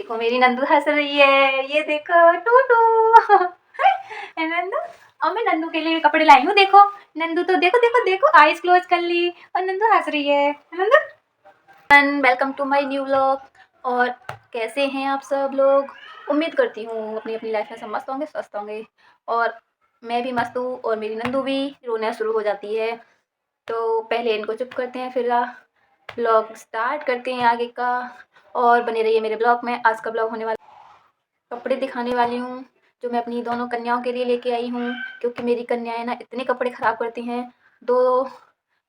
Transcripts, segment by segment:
देखो मेरी नंदू हंस रही है, ये देखो टूटू। नंदू, और मैं नंदू के लिए कपड़े लाई हूँ। देखो नंदू तो देखो देखो देखो, आईज क्लोज कर ली और नंदू हंस रही है। Nandu, welcome to my new vlog. और कैसे हैं आप सब लोग? उम्मीद करती हूँ अपनी अपनी लाइफ में सब मस्त होंगे, स्वस्थ होंगे। और मैं भी मस्त हूँ और मेरी नंदू भी रोना शुरू हो जाती है। तो पहले इनको चुप करते हैं, फिर ब्लॉग स्टार्ट करते हैं आगे का। और बने रहिए मेरे ब्लॉग में। आज का ब्लॉग होने वाला, कपड़े दिखाने वाली हूँ जो मैं अपनी दोनों कन्याओं के लिए लेके आई हूँ, क्योंकि मेरी कन्याएं ना इतने कपड़े ख़राब करती हैं। दो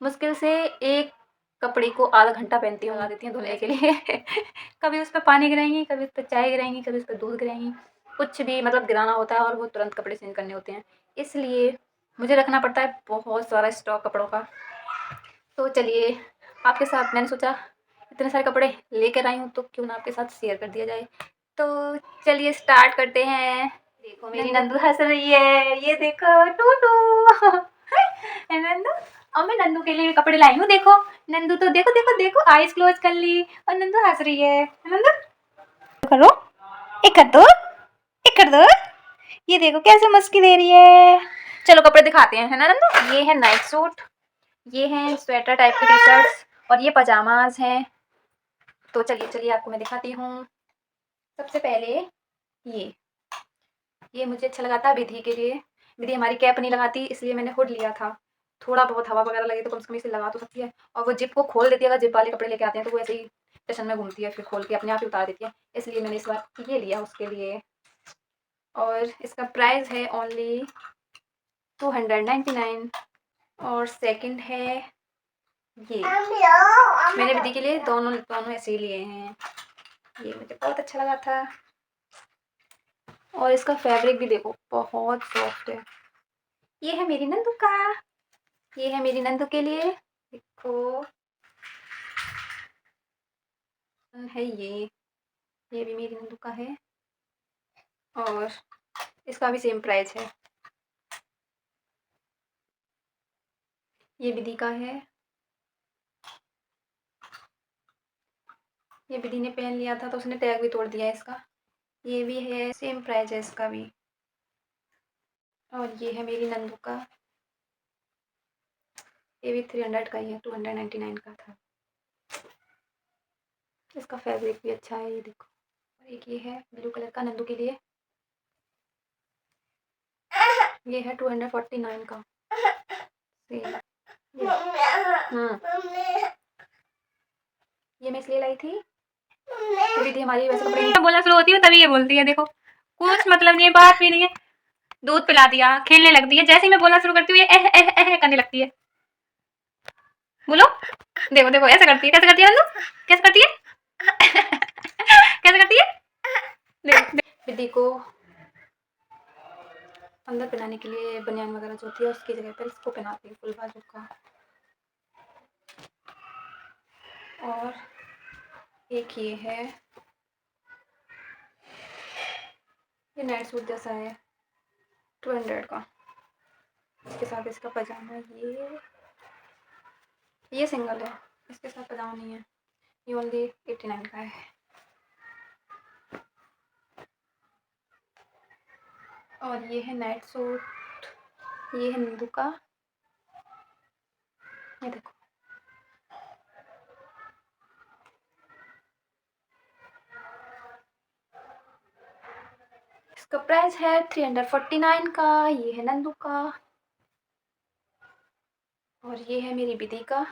मुश्किल से एक कपड़े को आधा घंटा पहनती हूँ, लगा देती हैं धुलने के लिए। कभी उस पर पानी गिराएंगी, कभी उस पर चाय गिराएंगी, कभी उस पर दूध गिराएंगी, कुछ भी मतलब गिराना होता है और वो तुरंत कपड़े चेंज करने होते हैं। इसलिए मुझे रखना पड़ता है बहुत सारा स्टॉक कपड़ों का। तो चलिए, आपके साथ मैंने सोचा इतने सारे कपड़े लेकर आई हूँ तो क्यों ना आपके साथ शेयर कर दिया जाए। तो चलिए स्टार्ट करते हैं। देखो मेरी नंदू हंस रही है, ये देखो टूटू। नंदू, और मैं नंदू के लिए कपड़े लाई हूँ। देखो नंदू तो देखो देखो देखो, आईज क्लोज कर ली और नंदू हंस रही है। नंदू करो, एक कर दो, एक कर दो, ये देखो कैसे मस्की दे रही है। चलो कपड़े दिखाते हैं, है ना नंदू? ये है नाइट सूट, ये हैं स्वेटर टाइप की टी शर्ट्स और ये पजामाज हैं। तो चलिए चलिए आपको मैं दिखाती हूँ। सबसे पहले ये मुझे अच्छा लगा था विधि के लिए। विधि हमारी कैप नहीं लगाती, इसलिए मैंने हुड लिया था। थोड़ा बहुत हवा वगैरह लगे तो कम से कम इसे लगा तो सकती है। और वो जिप को खोल देती है, अगर जिप वाले कपड़े लेके आते हैं तो वो ऐसे ही स्टेशन में घूमती है, फिर खोल के अपने आप ही उतार देती है। इसलिए मैंने इस बार ये लिया उसके लिए। और इसका प्राइस है ओनली 299। और सेकंड है ये, मैंने विधि के लिए दोनों दोनों ऐसे ही लिए हैं। ये मुझे बहुत अच्छा लगा था। और इसका फैब्रिक भी देखो बहुत सॉफ्ट है। ये है मेरी नंदू का, ये है मेरी नंदू के लिए। देखो है ये भी मेरी नंदू का है। और इसका भी सेम प्राइस है। ये विधि का है, ये विधि ने पहन लिया था तो उसने टैग भी तोड़ दिया इसका। ये भी है, सेम प्राइस है इसका भी। और ये है मेरी नंदू का, ये भी 300 का ही है, 299 का था। इसका फैब्रिक भी अच्छा है, ये देखो। और एक ये है ब्लू कलर का नंदू के लिए, ये है 249 का। ये मैं इसलिए लाई थी, दीदी हमारी वैसे कपड़े नहीं बोलना शुरू होती है तभी ये बोलती है। देखो कुछ मतलब नहीं है, बात भी नहीं है। दूध पिला दिया, खेलने लगती है। जैसे ही मैं बोलना शुरू करती हूँ ये एह एह एह करने लगती है। बोलो, देखो देखो ऐसा करती है। कैसे करती है नंदू, कैसे करती है? कैसे करती है? देखो दीदी को अंदर पहनाने के लिए बनियान वगैरह जो होती है उसकी जगह पर इसको पहनाती है फुल बाजू का। और एक ये है, ये नाइट सूट जैसा है, 200 का। इसके साथ इसका पजामा, ये सिंगल है, इसके साथ पजामा नहीं है। ये ओनली 89 का है। और ये है नाइट सूट, ये है नंदू का, ये देखो। इसका प्राइस है 349 का। ये है नंदू का। और ये है मेरी विधि का,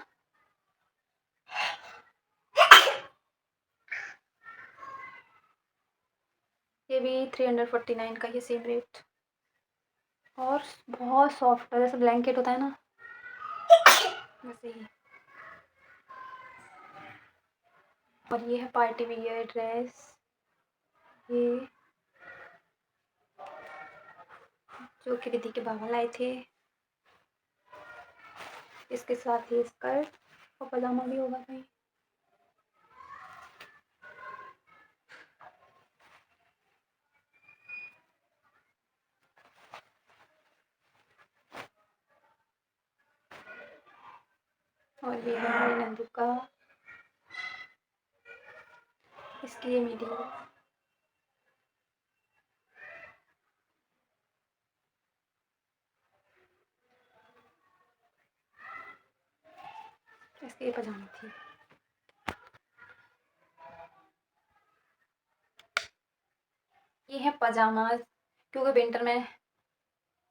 ये भी 349 का, ये सेम रेट। और बहुत सॉफ्ट है, जैसे ब्लैंकेट होता है ना वैसे ही। और ये है पार्टी वियर ड्रेस, ये जो कि विधि के बाबा लाए थे। इसके साथ ही स्कर्ट और पजामा भी होगा कहीं। और ये है मेरी नंदू का, इसकी ये मेरी इसके पजामे थी। ये है पजामा, क्योंकि विंटर में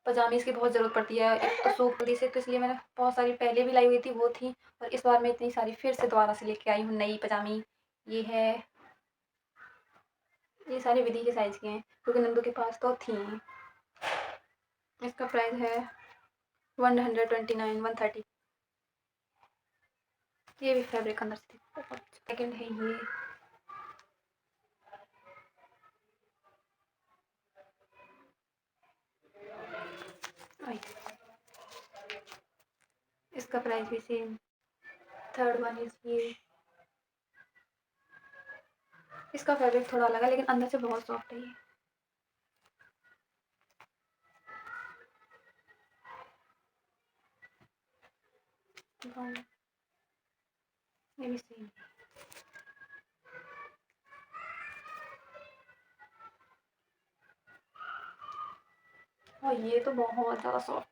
पजामीज़ की बहुत ज़रूरत पड़ती है। एक तो सूख जल्दी से, तो इसलिए मैंने बहुत सारी पहले भी लाई हुई थी, वो थी, और इस बार मैं इतनी सारी फिर से दोबारा से लेके आई हूँ नई पजामी। ये है, ये सारे विधि के साइज़ के हैं, क्योंकि नंदू के पास तो थी। इसका प्राइस है 129, 130। ये भी फैब्रिक अंदर से बहुत। सेकंड है ये, इसका प्राइस भी सेम। थर्ड वन इज ये, इसका फैब्रिक थोड़ा अलग है, लेकिन अंदर से बहुत सॉफ्ट है ये। ये भी सेम। और ये तो बहुत ज़्यादा सॉफ्ट।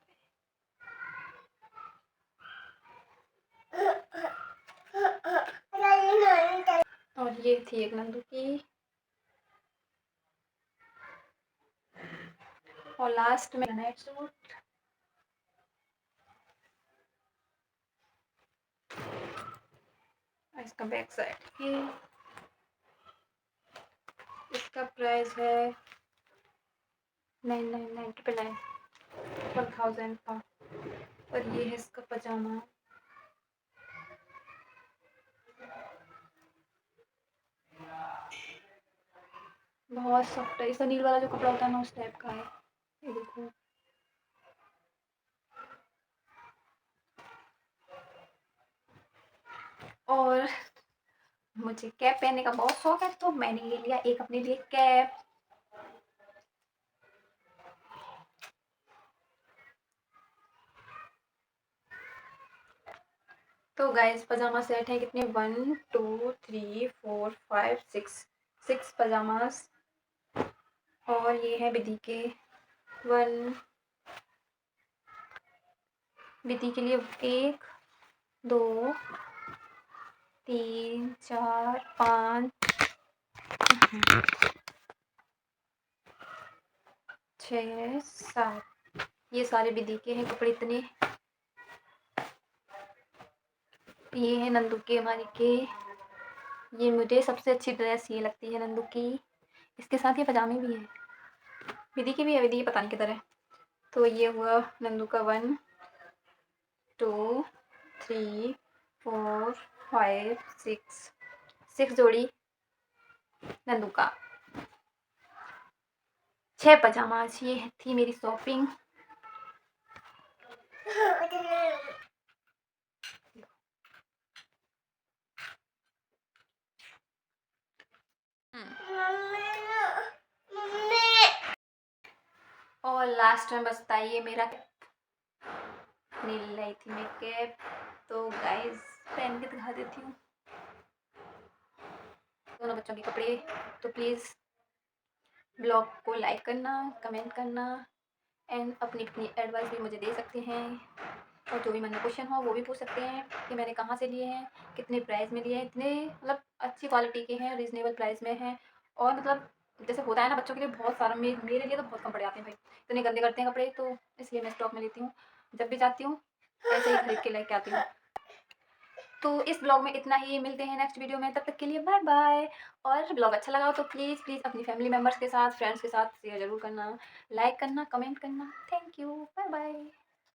और ये थी एक नंदू की। और लास्ट में नाइट सूट। इसका बैक साइड ये, इसका प्राइस है 999, 1000 का। और ये है इसका पजामा। बहुत सॉफ्ट है, इसका नील वाला जो कपड़ा होता है ना, उस टाइप का है। ये देखो, और मुझे कैप पहनने का बहुत शौक है, तो मैंने ये लिया एक अपने लिए कैप। तो गाइस पजामा सेट है कितने, 1 2 3 4 5 6 पजामास। और ये है विधि के 1, विधि के लिए 1 2 3 4 5 6 7। ये सारे विधि के हैं कपड़े इतने। ये है नंदू के, हमारी के। ये मुझे सबसे अच्छी ड्रेस ये लगती है नंदू की। इसके साथ ये पजामे भी है, विधि की भी है, विधि की पता नहीं किधर है। तो ये हुआ नंदू का 1 2 3 4 5 6 जोड़ी नंदू का। 6 पजामाज। ये थी मेरी शॉपिंग। और लास्ट में बचता ये मेरा नील लाई थी मैं कैप। तो गाइस पहन के दिखा देती हूँ दोनों बच्चों के कपड़े। तो प्लीज़ ब्लॉग को लाइक करना, कमेंट करना, एंड अपनी अपनी एडवाइस भी मुझे दे सकते हैं। और जो भी मन में क्वेश्चन हो वो भी पूछ सकते हैं कि मैंने कहाँ से लिए हैं, कितने प्राइस में लिए हैं। इतने मतलब अच्छी क्वालिटी के हैं, रीज़नेबल प्राइस में हैं। और मतलब जैसे होता है ना बच्चों के लिए बहुत सारा, मेरे लिए तो बहुत कम पड़ जाते हैं भाई, इतने गंदे करते हैं कपड़े, तो इसलिए मैं स्टॉक में लेती हूँ। जब भी जाती हूँ ऐसे ही खरीद के लेके आती हूँ। तो इस ब्लॉग में इतना ही, मिलते हैं नेक्स्ट वीडियो में, तब तक के लिए बाय बाय। और ब्लॉग अच्छा लगा हो तो प्लीज़ प्लीज़ अपनी फैमिली मेम्बर्स के साथ, फ्रेंड्स के साथ शेयर ज़रूर करना, लाइक करना, कमेंट करना। Thank you, bye bye.